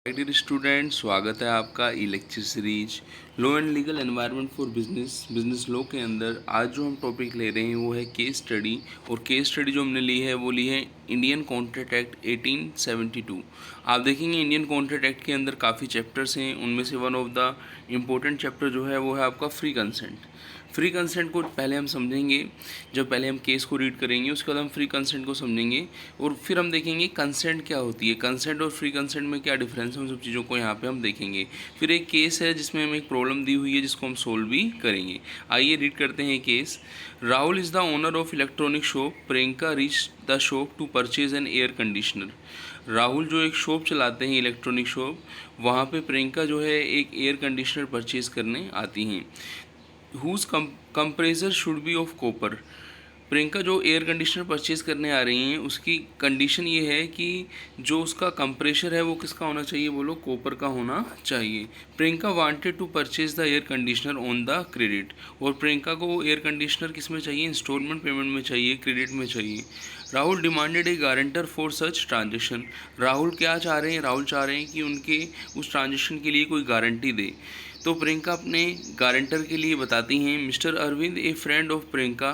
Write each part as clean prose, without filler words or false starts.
Dear student, स्वागत है आपका e lecture series law and legal environment for business law के अंदर। आज जो हम टॉपिक ले रहे हैं वो है केस स्टडी। और केस स्टडी जो हमने ली है वो ली है इंडियन कॉन्ट्रैक्ट एक्ट 1872। आप देखेंगे इंडियन कॉन्ट्रैक्ट एक्ट के अंदर काफ़ी चैप्टर्स हैं। उनमें से one of the important chapter जो है वो है आपका फ्री कंसेंट। फ्री कंसेंट को पहले हम समझेंगे। जब पहले हम केस को रीड करेंगे उसके बाद हम फ्री कंसेंट को समझेंगे और फिर हम देखेंगे कंसेंट क्या होती है, कंसेंट और फ्री कंसेंट में क्या डिफरेंस है, उन सब चीज़ों को यहाँ पे हम देखेंगे। फिर एक केस है जिसमें हमें एक प्रॉब्लम दी हुई है जिसको हम सोल्व भी करेंगे। आइए रीड करते हैं case. Rahul is the owner of electronic shop. Priyanka reach the shop to purchase an air conditioner. Rahul जो एक शॉप चलाते हैं इलेक्ट्रॉनिक शॉप, वहाँ पे प्रियंका जो है एक एयर कंडीशनर परचेज़ करने आती हैं। Whose compressor should be of copper. Priyanka जो एयर कंडीशनर परचेज करने आ रही हैं उसकी कंडीशन ये है कि जो उसका कंप्रेशर है वो किसका होना चाहिए, बोलो कॉपर का होना चाहिए। Priyanka wanted to purchase the air conditioner on the credit. और प्रियंका को एयर कंडीशनर किस में चाहिए, इंस्टॉलमेंट पेमेंट में चाहिए, क्रेडिट में चाहिए। Rahul demanded A guarantor for such transaction. Rahul क्या चाह रहे हैं, राहुल चाह रहे हैं कि उनके उस ट्रांजेक्शन के लिए कोई गारंटी दे। तो प्रियंका अपने गारंटर के लिए बताती हैं mister Arvind a friend of Priyanka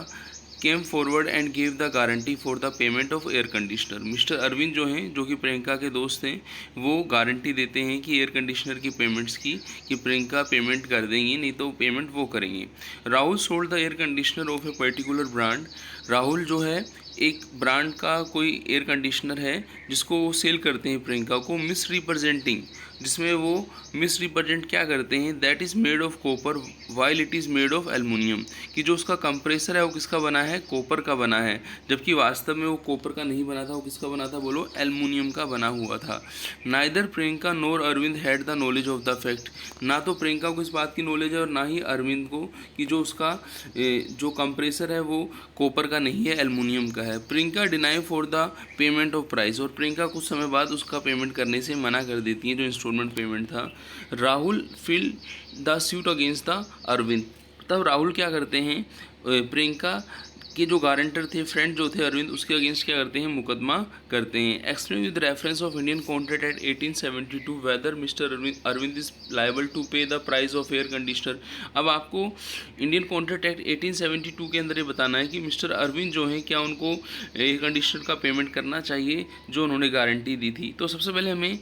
came forward and give the guarantee for the payment of air conditioner. Mister Arvind जो हैं, जो कि प्रियंका के दोस्त हैं, वो गारंटी देते हैं कि एयर कंडीशनर की पेमेंट्स की कि प्रियंका पेमेंट कर देंगी, नहीं तो पेमेंट वो करेंगे। Rahul sold the air conditioner of a particular brand. Rahul जो है एक ब्रांड का कोई एयर कंडीशनर है जिसको वो सेल करते हैं प्रियंका को, मिस रिप्रेजेंटिंग, जिसमें वो मिस रिप्रेजेंट क्या करते हैं, that is made of copper while it is made of aluminium, कि जो उसका कंप्रेसर है वो किसका बना है, कॉपर का बना है, जबकि वास्तव में वो कॉपर का नहीं बना था, वो किसका बना था, बोलो एल्युमिनियम का बना हुआ था। Neither Priyanka nor Arvind had the knowledge of the fact. ना तो प्रियंका को इस बात की नॉलेज है और ना ही अरविंद को कि जो उसका जो कंप्रेसर है वो कॉपर का नहीं है, एल्युमिनियम का है। Priyanka deny for the payment of price. और प्रियंका कुछ समय बाद उसका पेमेंट करने से मना कर देती है, जो इंस्टॉलमेंट पेमेंट था। Rahul fill the suit against the Arvind. तब राहुल क्या करते हैं, प्रियंका के जो गारंटर थे, फ्रेंड जो थे अरविंद, उसके अगेंस्ट क्या करते हैं, मुकदमा करते हैं। Explain with reference of Indian Contract Act 1872 whether mister Arvind is liable to pay the price of air conditioner. अब आपको इंडियन कॉन्ट्रैक्ट एक्ट 1872 के अंदर ये बताना है कि मिस्टर अरविंद जो हैं, क्या उनको एयर कंडीशनर का पेमेंट करना चाहिए जो उन्होंने गारंटी दी थी। तो सबसे पहले हमें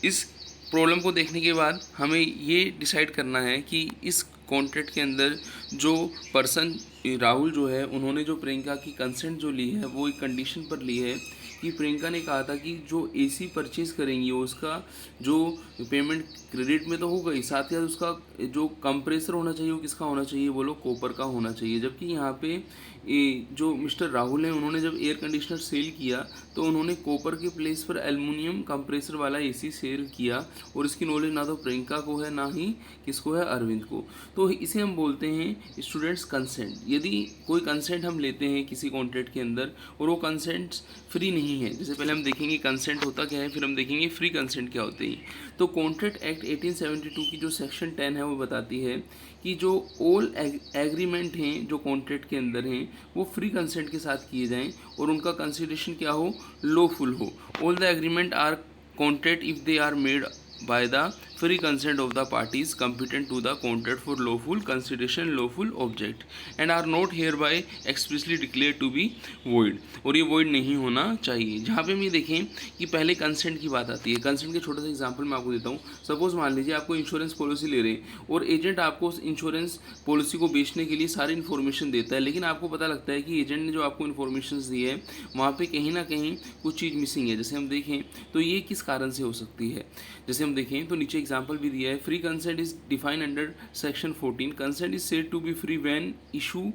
इस प्रॉब्लम को देखने के बाद हमें ये डिसाइड करना है कि इस कॉन्ट्रैक्ट के अंदर जो पर्सन राहुल जो है, उन्होंने जो प्रियंका की कंसेंट जो ली है वो एक कंडीशन पर ली है कि प्रियंका ने कहा था कि जो एसी परचेज करेंगी उसका जो पेमेंट क्रेडिट में तो होगा ही, साथ ही साथ उसका जो कंप्रेसर होना चाहिए वो किसका होना चाहिए, बोलो कॉपर का होना चाहिए। जबकि यहाँ पे जो मिस्टर राहुल हैं, उन्होंने जब एयर कंडीशनर सेल किया तो उन्होंने कॉपर के प्लेस पर एल्युमिनियम कंप्रेसर वाला एसी सेल किया, और इसकी नॉलेज ना तो प्रियंका को है ना ही किसको है, अरविंद को। तो इसे हम बोलते हैं स्टूडेंट्स कंसेंट। यदि कोई कंसेंट हम लेते हैं किसी कॉन्ट्रैक्ट के अंदर और वो कंसेंट्स फ्री नहीं है, जैसे पहले हम देखेंगे कंसेंट होता क्या है, फिर हम देखेंगे फ्री कंसेंट क्या होते हैं। तो कॉन्ट्रैक्ट एक्ट 1872 की जो सेक्शन 10 है वो बताती है कि जो ऑल एग्रीमेंट हैं जो कॉन्ट्रैक्ट के अंदर हैं वो फ्री कंसेंट के साथ किए जाएं और उनका कंसिडरेशन क्या हो, लॉफुल हो। All the agreement are contract if they are made by the free consent of the parties competent to the contract for lawful consideration lawful object and are not hereby expressly declared to be void। और ये void नहीं होना चाहिए। जहाँ पे हम ये देखें कि पहले कंसेंट की बात आती है। कंसेंट के छोटा सा एग्जांपल मैं आपको देता हूँ। सपोज मान लीजिए आपको इंश्योरेंस पॉलिसी ले रहे हैं और एजेंट आपको उस इंश्योरेंस पॉलिसी को बेचने के लिए सारी इन्फॉर्मेशन देता है, लेकिन आपको पता लगता है कि एजेंट ने जो आपको इन्फॉर्मेशन दी है वहाँ पर कहीं ना कहीं कुछ चीज़ मिसिंग है। जैसे हम देखें तो ये किस कारण से हो सकती है, जैसे हम देखें तो नीचे एग्जांपल भी दिया है। Free consent is defined under section 14। Consent is said to be free when issue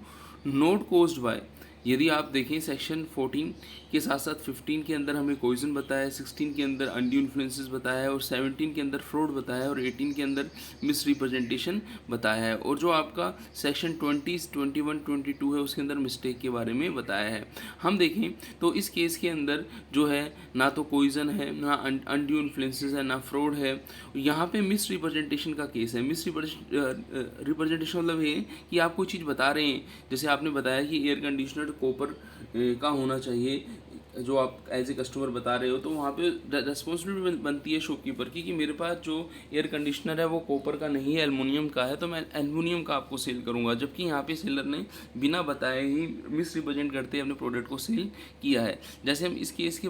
not caused by. यदि आप देखें सेक्शन 14 के साथ साथ 15 के अंदर हमें कोइजन बताया है, 16 के अंदर अनड्यू इन्फ्लुएंसेस बताया है और 17 के अंदर फ्रॉड बताया है और 18 के अंदर मिस रिप्रेजेंटेशन बताया है, और जो आपका सेक्शन 20, 21, 22 है उसके अंदर मिस्टेक के बारे में बताया है। हम देखें तो इस केस के अंदर जो है ना तो कोइजन है, ना अनड्यू इन्फ्लुएंसेस है, ना फ्रॉड है। यहाँ पे मिस रिप्रेजेंटेशन का केस है। मिस रिप्रेजेंटेशन मतलब ये कि आप कोई चीज़ बता रहे हैं, जैसे आपने बताया कि एयर कंडीशनर कॉपर का होना चाहिए, जो आप एज ए कस्टमर बता रहे हो, तो वहाँ पे रेस्पॉन्सिबिलिटी बनती है शॉपकीपर की कि मेरे पास जो एयर कंडीशनर है वो कॉपर का नहीं है, एल्युमिनियम का है, तो मैं एल्युमिनियम का आपको सेल करूँगा। जबकि यहाँ पे सेलर ने बिना बताए ही मिस रिप्रेजेंट करते अपने प्रोडक्ट को सेल किया है। जैसे हम इस केस के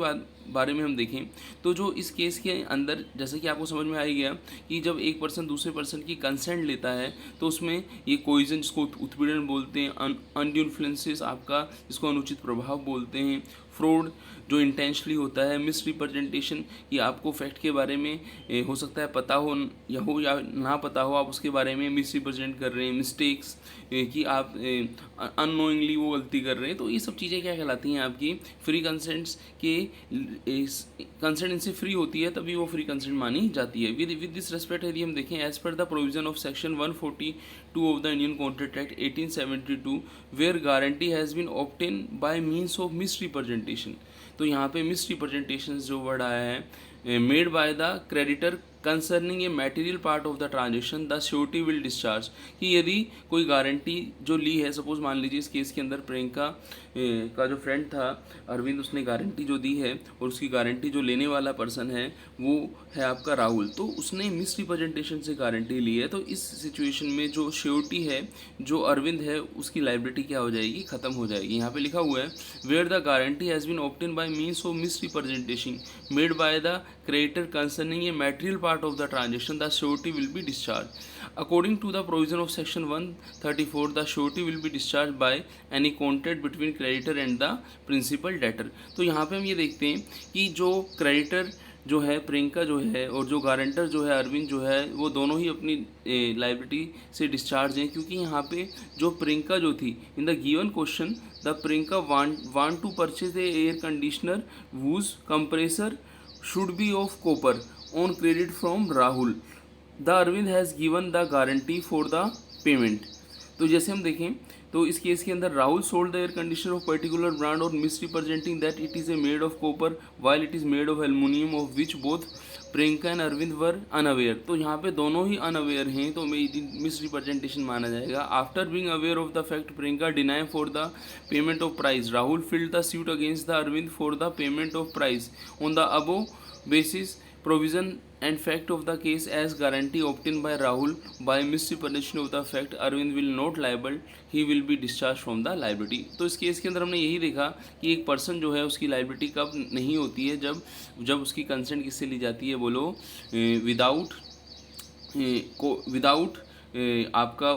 बारे में हम देखें तो जो इस केस के अंदर, जैसे कि आपको समझ में आ ही गया कि जब एक पर्सन दूसरे पर्सन की कंसेंट लेता है तो उसमें ये कोइजन, जिसको उत्पीड़न बोलते हैं, अनड्यू इन्फ्लुएंसेस आपका, जिसको अनुचित प्रभाव बोलते हैं, फ्रॉड जो इंटेंशनली होता है, मिस रिप्रेजेंटेशन कि आपको फैक्ट के बारे में हो सकता है पता हो या ना पता हो, आप उसके बारे में मिस रिप्रेजेंट कर रहे हैं, मिस्टेक्स कि आप अननोइंगली वो गलती कर रहे हैं। तो ये सब चीज़ें क्या कहलाती हैं आपकी फ्री कंसेंट्स के, कंसेंट इनसे फ्री होती है तभी वो फ्री कंसेंट मानी जाती है। विद दिस रेस्पेक्ट यदि हम देखें, as per the provision of section 142 of the Indian Contract Act 1872 where guarantee has been obtain by means of misrepresentation. तो यहाँ पे मिस रिप्रेजेंटेशन जो वर्ड आया है, made by the creditor concerning a material part of the transaction the surety will discharge, कि यदि कोई guarantee जो ली है, सपोज मान लीजिए इस केस के अंदर प्रियंका का जो फ्रेंड था अरविंद, उसने गारंटी जो दी है और उसकी गारंटी जो लेने वाला पर्सन है वो है आपका राहुल, तो उसने मिस रिप्रेजेंटेशन से गारंटी ली है। तो इस सिचुएशन में जो श्योरिटी है, जो अरविंद है, उसकी लाइबिलिटी क्या हो जाएगी, ख़त्म हो जाएगी। यहाँ पे लिखा हुआ है where the guarantee has been obtain by means of misrepresentation made by the creditor concerning a material part of the transaction, the surety will be discharged. According to the provision of section 134, the surety will be discharged by any contract between creditor and the principal debtor. तो यहाँ पे हम ये देखते हैं कि जो creditor जो है प्रियंका जो है और जो गारंटर जो है अरविंद जो है, वो दोनों ही अपनी लाइबिलिटी से डिस्चार्ज हैं, क्योंकि यहाँ पे जो प्रियंका जो थी, in the given question the Priyanka want to purchase a air conditioner whose compressor should be of copper on credit from Rahul. The Arvind has given the guarantee for the payment. तो जैसे हम देखें तो इस केस के अंदर Rahul sold the air conditioner of particular brand और misrepresenting that it is a made of copper while it is made of aluminium of which both Priyanka and Arvind were unaware. तो यहाँ पे दोनों ही अनअवेयर हैं, तो मिस रिप्रेजेंटेशन माना जाएगा। After being aware of the fact Priyanka deny for the payment of price, Rahul filed the suit against the Arvind for the payment of price on the above basis provision and fact of the case as guarantee obtained by Rahul by misrepresentation of the fact Arvind will not liable, he will be discharged from the liability। तो इस case के अंदर हमने यही देखा कि एक person जो है उसकी लाइबिलिटी कब नहीं होती है, जब उसकी कंसेंट किससे ली जाती है, बोलो विदाउट आपका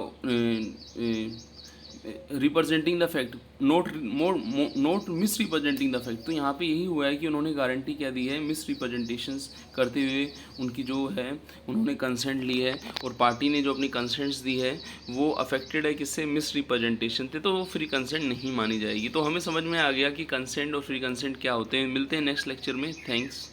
representing the fact, note miss representing the fact. तो यहाँ पे यही हुआ है कि उन्होंने गारंटी क्या दी है, मिस रिप्रेजेंटेशंस करते हुए उनकी जो है उन्होंने कंसेंट ली है, और पार्टी ने जो अपनी कंसेंट्स दी है वो अफेक्टेड है किससे, मिस रिप्रेजेंटेशन थे, तो वो फ्री कंसेंट नहीं मानी जाएगी। तो हमें समझ में आ गया कि कंसेंट और फ्री कंसेंट क्या होते हैं। मिलते हैं नेक्स्ट लेक्चर में। थैंक्स।